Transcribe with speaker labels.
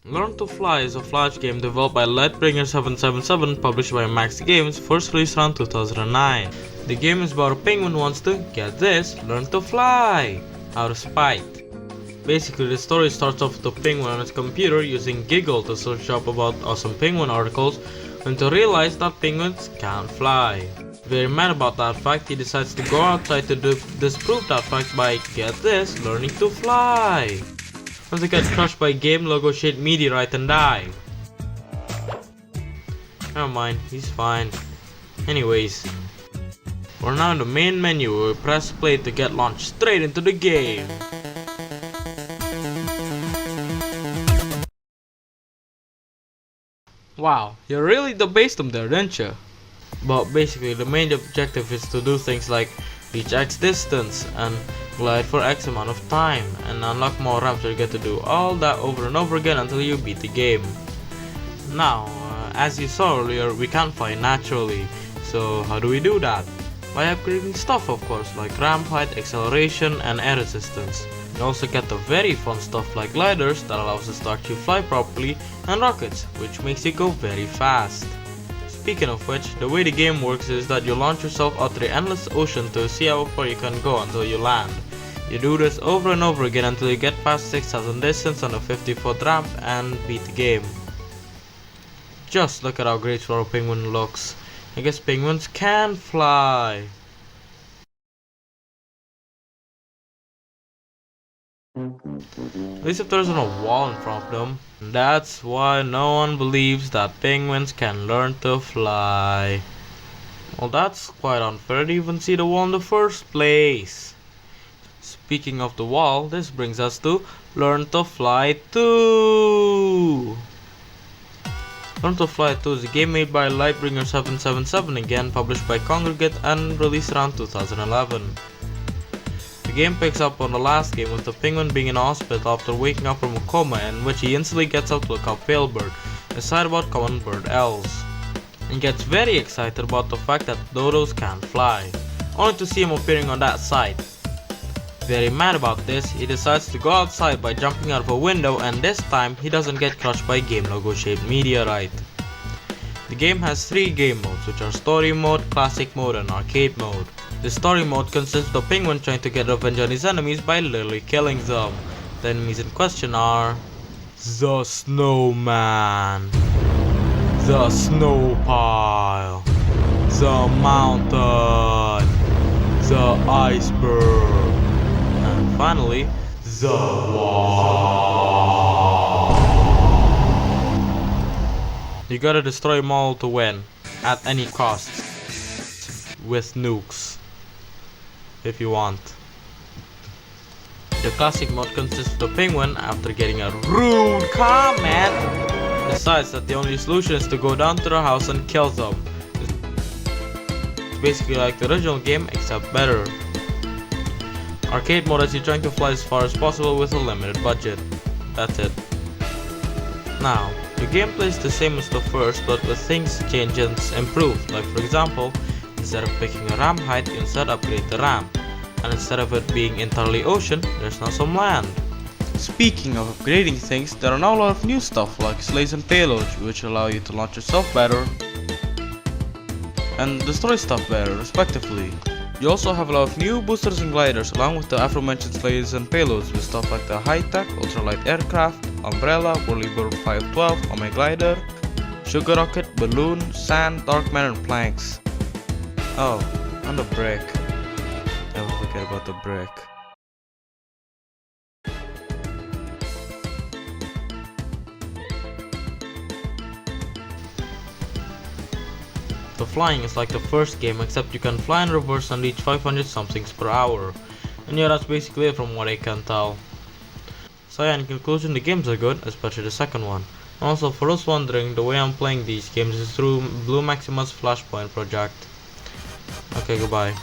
Speaker 1: Learn to Fly is a Flash game developed by Lightbringer 777, published by Max Games, first released around 2009. The game is about a penguin who wants to, get this, learn to fly, out of spite. Basically, the story starts off with the penguin on his computer using Giggle to search up about awesome penguin articles, and to realize that penguins can't fly. Very mad about that fact, he decides to go outside to disprove that fact by, get this, learning to fly. Once he gets crushed by a game logo shaped meteorite and die. Never mind, he's fine. Anyways, we're now in the main menu where we press play to get launched straight into the game. Wow, you really debased them there, didn't you? But basically the main objective is to do things like reach X distance and glide for X amount of time and unlock more ramps. You get to do all that over and over again until you beat the game. Now, as you saw earlier, we can't fly naturally. So how do we do that? By upgrading stuff, of course, like ramp height, acceleration and air resistance. You also get the very fun stuff like gliders that allows us to actually fly properly, and rockets, which makes you go very fast. Speaking of which, the way the game works is that you launch yourself out to the endless ocean to see how far you can go until you land. You do this over and over again until you get past 6,000 distance on a 50-foot ramp and beat the game. Just look at how great our penguin looks. I guess penguins can fly. At least if there isn't a wall in front of them. That's why no one believes that penguins can learn to fly. Well, that's quite unfair to even see the wall in the first place. Speaking of the wall, this brings us to Learn to Fly 2. Learn to Fly 2 is a game made by Lightbringer 777, again published by Congregate and released around 2011. The game picks up on the last game with the penguin being in a hospital after waking up from a coma, in which he instantly gets up to look up Palebird, a site about common bird elves, and gets very excited about the fact that dodos can't fly, only to see him appearing on that site. Very mad about this, he decides to go outside by jumping out of a window, and this time he doesn't get crushed by a game logo shaped meteorite. The game has 3 game modes, which are Story Mode, Classic Mode and Arcade Mode. The Story Mode consists of the penguin trying to get revenge on his enemies by literally killing them. The enemies in question are the Snowman, the Snow Pile, the Mountain, the Iceberg, and finally, the Wall. You gotta destroy them all to win, at any cost, with nukes, if you want. The classic mode consists of the penguin, after getting a rude comment, decides that the only solution is to go down to their house and kill them. It's basically like the original game, except better. Arcade mode is you trying to fly as far as possible with a limited budget. That's it. Now, the gameplay is the same as the first, but with things changed and improved. Like for example, instead of picking a ramp height, you instead upgrade the ramp. And instead of it being entirely ocean, there's now some land. Speaking of upgrading things, there are now a lot of new stuff like sleighs and payloads, which allow you to launch yourself better and destroy stuff better, respectively. You also have a lot of new boosters and gliders, along with the aforementioned sleighs and payloads, with stuff like the high-tech, ultralight aircraft, umbrella, whirlybird 512, Omega glider, sugar rocket, balloon, sand, dark matter and planks. Oh, and the brick. Never forget about the brick. The flying is like the first game, except you can fly in reverse and reach 500 somethings per hour. And yeah, that's basically it from what I can tell. So yeah, in conclusion, the games are good, especially the second one. And also, for those wondering, the way I'm playing these games is through Blue Maxima's Flashpoint project. Okay, goodbye.